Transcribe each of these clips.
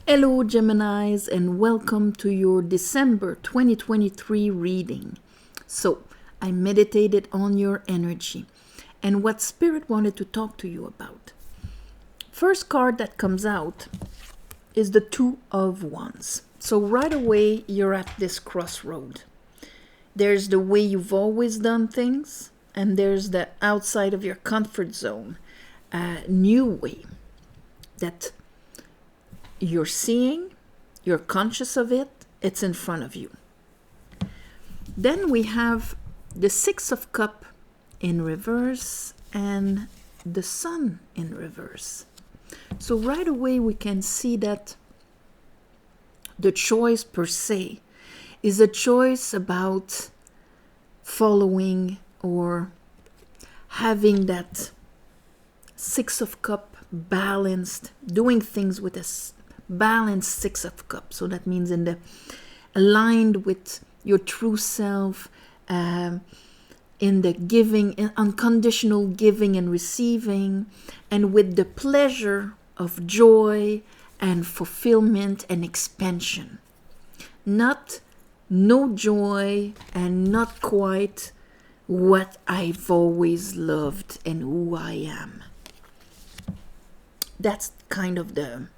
Hello, Geminis, and welcome to your December 2023 reading. So, I meditated on your energy and what Spirit wanted to talk to you about. First card that comes out is the Two of Wands. So, right away, you're at this crossroad. There's the way you've always done things, and there's the outside of your comfort zone, new way that you're seeing, you're conscious of it, it's in front of you. Then we have the Six of Cups in reverse and the Sun in reverse. So right away we can see that the choice per se is a choice about following or having that Six of Cups balanced, doing things with a balanced Six of Cups. So that means aligned with your true self, in the giving, in unconditional giving and receiving, and with the pleasure of joy and fulfillment and expansion. Not no joy and not quite what I've always loved and who I am. That's kind of the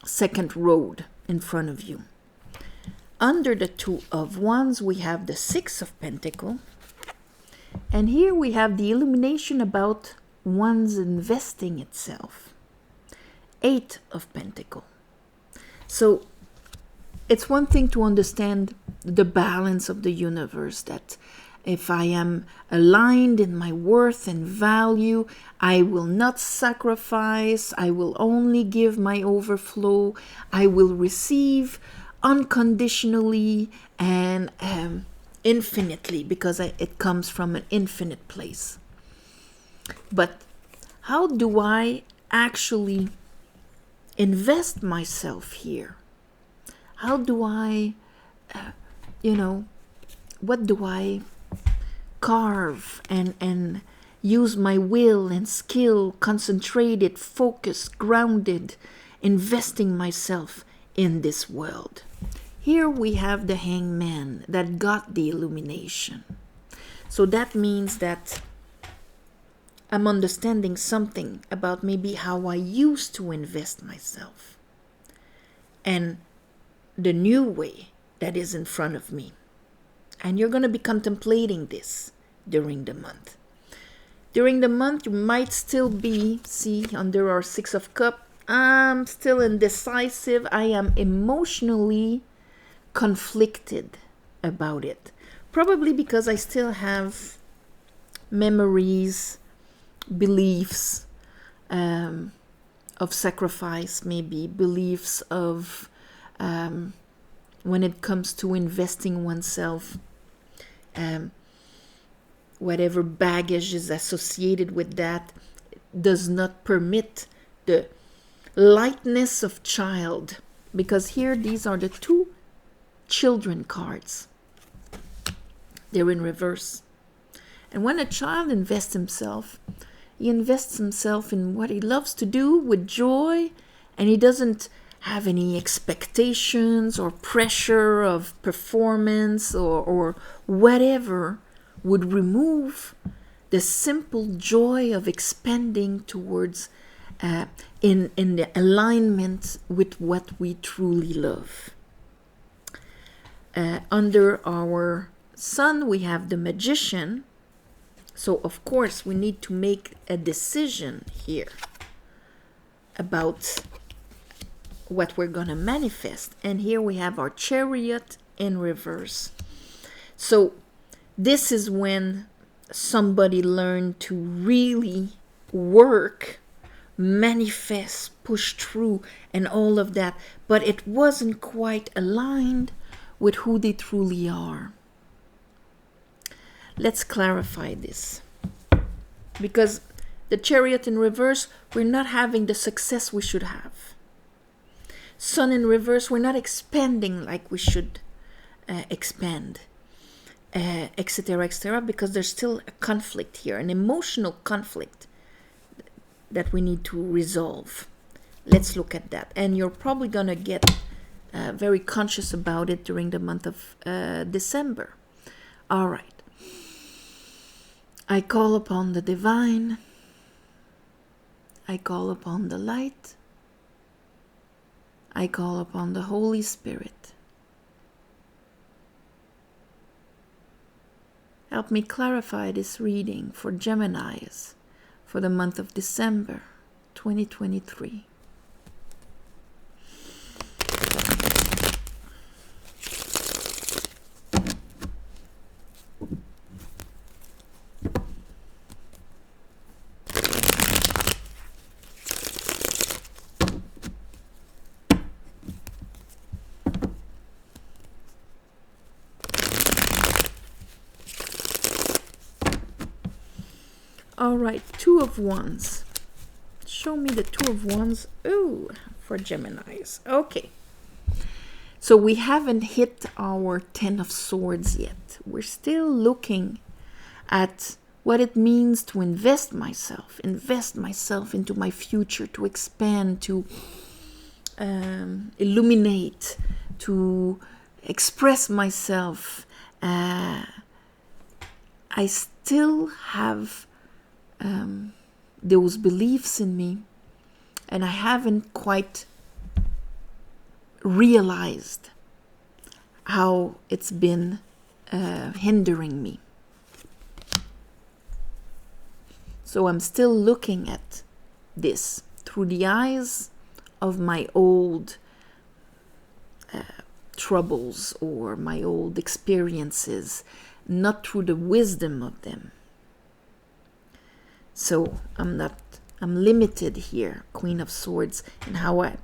second road in front of you. Under the Two of Wands, we have the Six of Pentacles. And here we have the illumination about one's investing itself. Eight of Pentacles. So it's one thing to understand the balance of the universe, that if I am aligned in my worth and value, I will not sacrifice, I will only give my overflow, I will receive unconditionally and infinitely, because it comes from an infinite place. But how do I actually invest myself here? How do I, what do I carve and use my will and skill, concentrated, focused, grounded, investing myself in this world? Here we have the Hangman that got the illumination. So that means that I'm understanding something about maybe how I used to invest myself and the new way that is in front of me. And you're going to be contemplating this during the month. During the month, you might still be, under our Six of Cups, I'm still indecisive. I am emotionally conflicted about it. Probably because I still have memories, beliefs of sacrifice, maybe beliefs of when it comes to investing oneself, whatever baggage is associated with that does not permit the lightness of child, because here these are the two children cards. They're in reverse. And when a child invests himself, he invests himself in what he loves to do with joy, and he doesn't have any expectations or pressure of performance or whatever would remove the simple joy of expanding towards in the alignment with what we truly love. Under our Sun, we have the Magician. So of course we need to make a decision here about what we're going to manifest. And here we have our Chariot in reverse. So this is when somebody learned to really work, manifest, push through, and all of that. But it wasn't quite aligned with who they truly are. Let's clarify this. Because the Chariot in reverse, we're not having the success we should have. Sun in reverse, we're not expanding like we should expand, etc., etc., because there's still a conflict here, an emotional conflict that we need to resolve. let's look at that. And you're probably going to get very conscious about it during the month of December. All right. I call upon the divine. I call upon the light. I call upon the Holy Spirit. Help me clarify this reading for Geminis for the month of December 2023. All right, Two of Wands. Show me the Two of Wands. Ooh, for Geminis. Okay. So we haven't hit our Ten of Swords yet. We're still looking at what it means to invest myself into my future, to expand, to illuminate, to express myself. I still have those beliefs in me, and I haven't quite realized how it's been hindering me. So I'm still looking at this through the eyes of my old troubles or my old experiences, not through the wisdom of them. So I'm limited here, Queen of Swords, in how I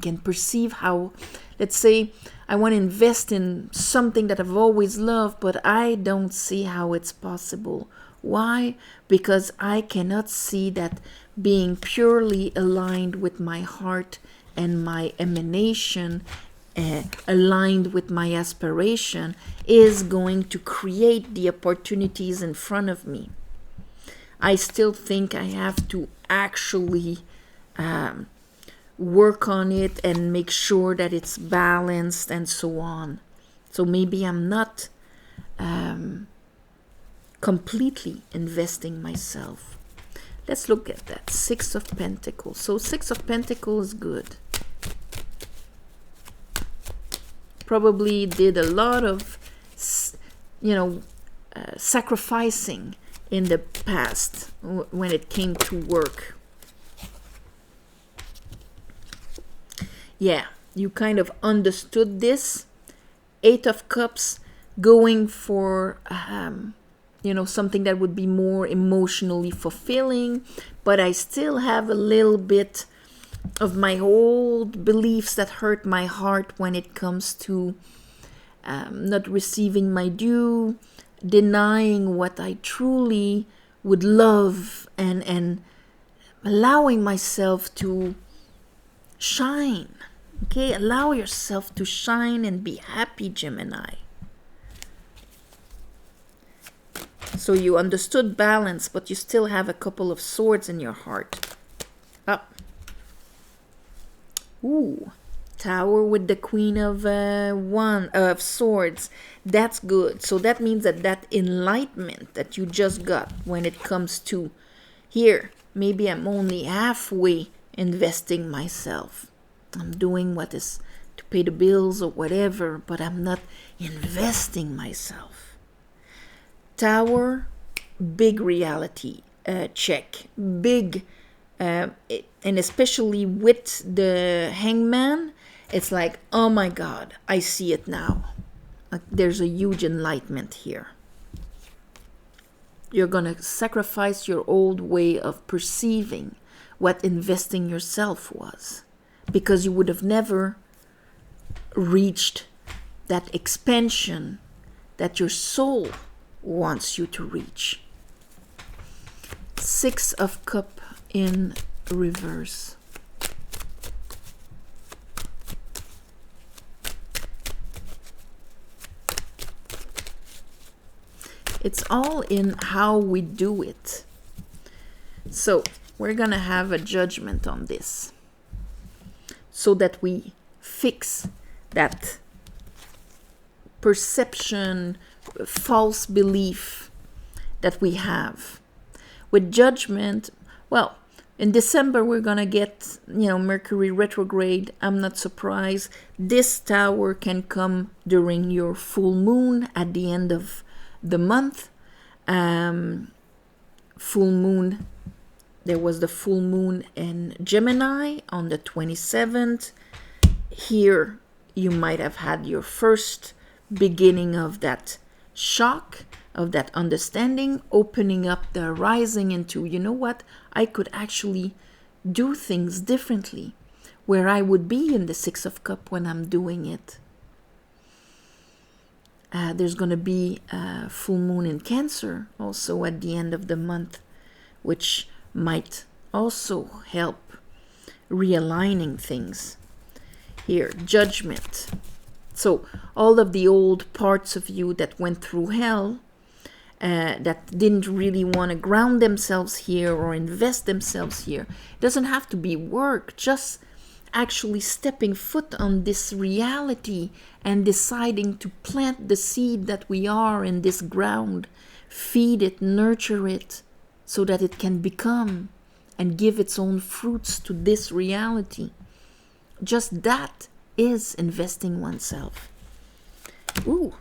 can perceive how, let's say, I want to invest in something that I've always loved, but I don't see how it's possible. Why? Because I cannot see that being purely aligned with my heart and my emanation, aligned with my aspiration, is going to create the opportunities in front of me. I still think I have to actually work on it and make sure that it's balanced and so on. So maybe I'm not completely investing myself. Let's look at that. Six of Pentacles. So Six of Pentacles is good. Probably did a lot of, sacrificing in the past when it came to work. Yeah, you kind of understood this. Eight of Cups, going for something that would be more emotionally fulfilling, but I still have a little bit of my old beliefs that hurt my heart when it comes to not receiving my due, denying what I truly would love, and allowing myself to shine. Okay, allow yourself to shine and be happy, Gemini. So you understood balance, but you still have a couple of swords in your heart. Up. Ooh. Tower with the Queen of Swords. That's good. So that means that enlightenment that you just got when it comes to here, maybe I'm only halfway investing myself. I'm doing what is to pay the bills or whatever, but I'm not investing myself. Tower, big reality check. Big, and especially with the Hangman, it's like, oh my God, I see it now. Like there's a huge enlightenment here. You're going to sacrifice your old way of perceiving what investing yourself was, because you would have never reached that expansion that your soul wants you to reach. Six of Cups in reverse. It's all in how we do it. So we're going to have a judgment on this. so that we fix that perception, false belief that we have. With judgment, well, in December we're gonna get, Mercury retrograde. I'm not surprised. This tower can come during your full moon at the end of the month. Full moon, there was the full moon in Gemini on the 27th. Here you might have had your first beginning of that shock, of that understanding, opening up the horizon into, you know what, I could actually do things differently, where I would be in the Six of Cups when I'm doing it. There's going to be a full moon in Cancer also at the end of the month, which might also help realigning things. Here, judgment. So all of the old parts of you that went through hell, that didn't really want to ground themselves here or invest themselves here. It doesn't have to be work, just actually stepping foot on this reality and deciding to plant the seed that we are in this ground, feed it, nurture it, so that it can become and give its own fruits to this reality. Just that is investing oneself. Ooh,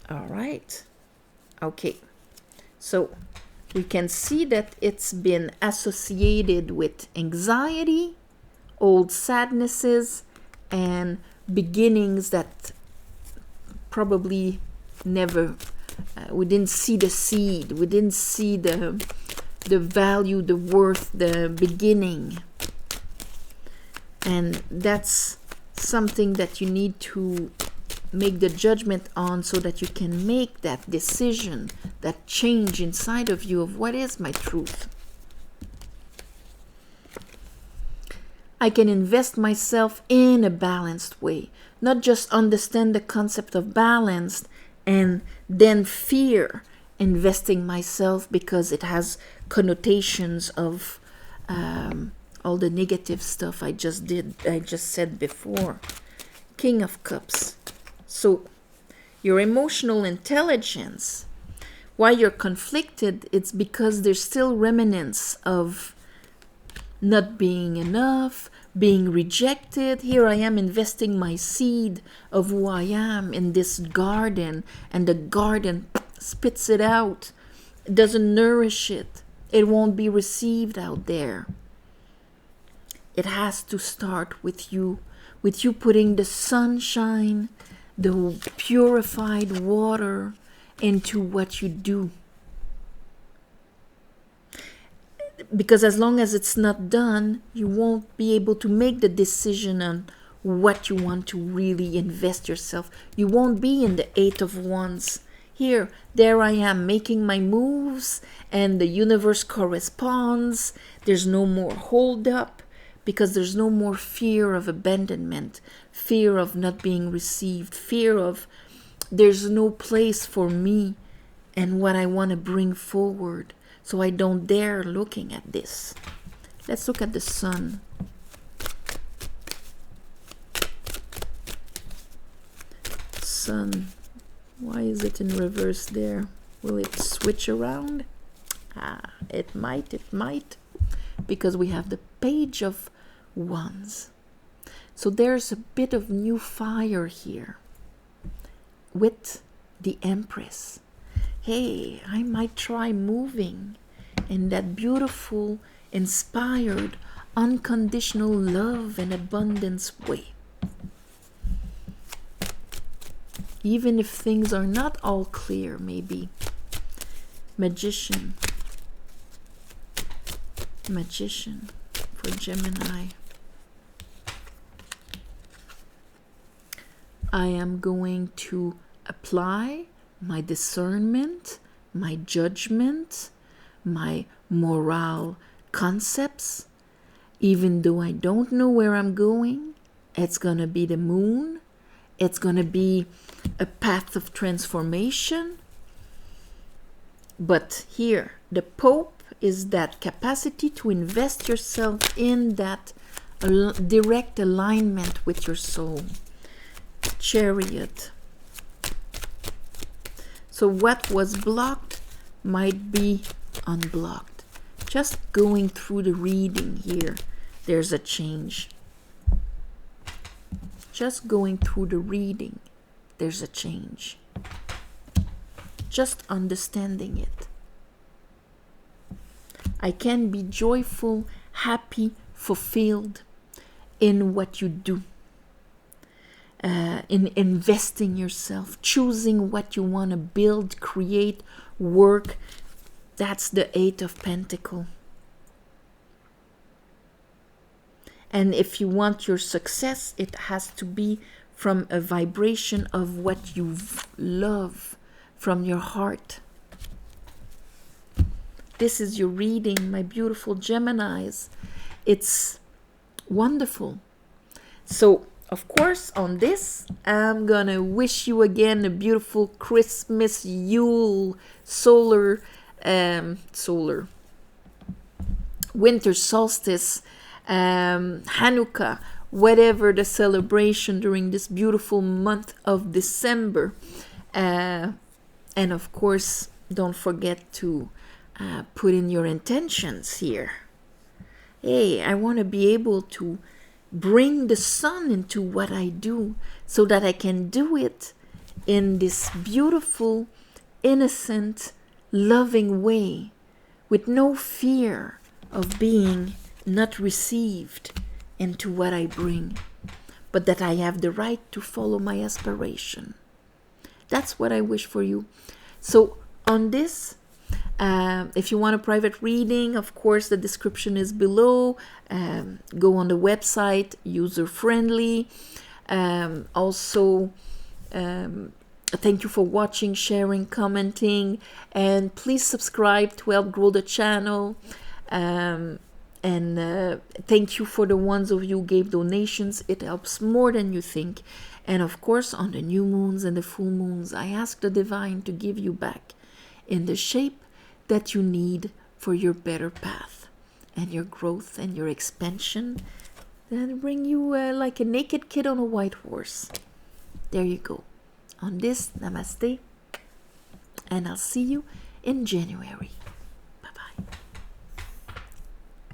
all right. Okay, so we can see that it's been associated with anxiety, old sadnesses, and beginnings that probably never, we didn't see the seed, we didn't see the value, the worth, the beginning. And that's something that you need to make the judgment on, so that you can make that decision, that change inside of you of what is my truth. I can invest myself in a balanced way, not just understand the concept of balance and then fear investing myself because it has connotations of all the negative stuff I just said before. King of Cups. So your emotional intelligence, why you're conflicted, it's because there's still remnants of not being enough, being rejected. Here I am investing my seed of who I am in this garden, and the garden spits it out. It doesn't nourish it. It won't be received out there. It has to start with you putting the sunshine, the purified water into what you do. Because as long as it's not done, you won't be able to make the decision on what you want to really invest yourself. You won't be in the Eight of Wands. Here, there I am making my moves, and the universe corresponds. There's no more hold up, because there's no more fear of abandonment, fear of not being received, fear of there's no place for me and what I want to bring forward. So I don't dare looking at this. Let's look at the sun. Sun. Why is it in reverse there? Will it switch around? It might. Because we have the Page of Wands. So there's a bit of new fire here with the Empress. Hey, I might try moving in that beautiful, inspired, unconditional love and abundance way. Even if things are not all clear, maybe. Magician for Gemini. I am going to apply my discernment, my judgment, my moral concepts. Even though I don't know where I'm going, it's going to be the moon. It's going to be a path of transformation. But here, the Pope is that capacity to invest yourself in that direct alignment with your soul. Chariot. So what was blocked might be unblocked. Just going through the reading here, there's a change. Just going through the reading, there's a change. Just understanding it. I can be joyful, happy, fulfilled in what you do. In investing yourself, choosing what you want to build, create, work. That's the Eight of Pentacles. And if you want your success, it has to be from a vibration of what you love, from your heart. This is your reading, my beautiful Geminis. It's wonderful. So, of course, on this, I'm gonna wish you again a beautiful Christmas, Yule, solar, winter solstice, Hanukkah, whatever the celebration during this beautiful month of December. And of course, don't forget to put in your intentions here. Hey, I want to be able to bring the sun into what I do so that I can do it in this beautiful, innocent, loving way with no fear of being not received into what I bring, but that I have the right to follow my aspiration. That's what I wish for you. So on this, if you want a private reading, of course, the description is below. Go on the website, user-friendly. Also, thank you for watching, sharing, commenting, and please subscribe to help grow the channel. And thank you for the ones of you who gave donations. It helps more than you think. And of course, on the new moons and the full moons, I ask the divine to give you back in the shape that you need for your better path and your growth and your expansion, and bring you like a naked kid on a white horse. There you go. On this, namaste, and I'll see you in January.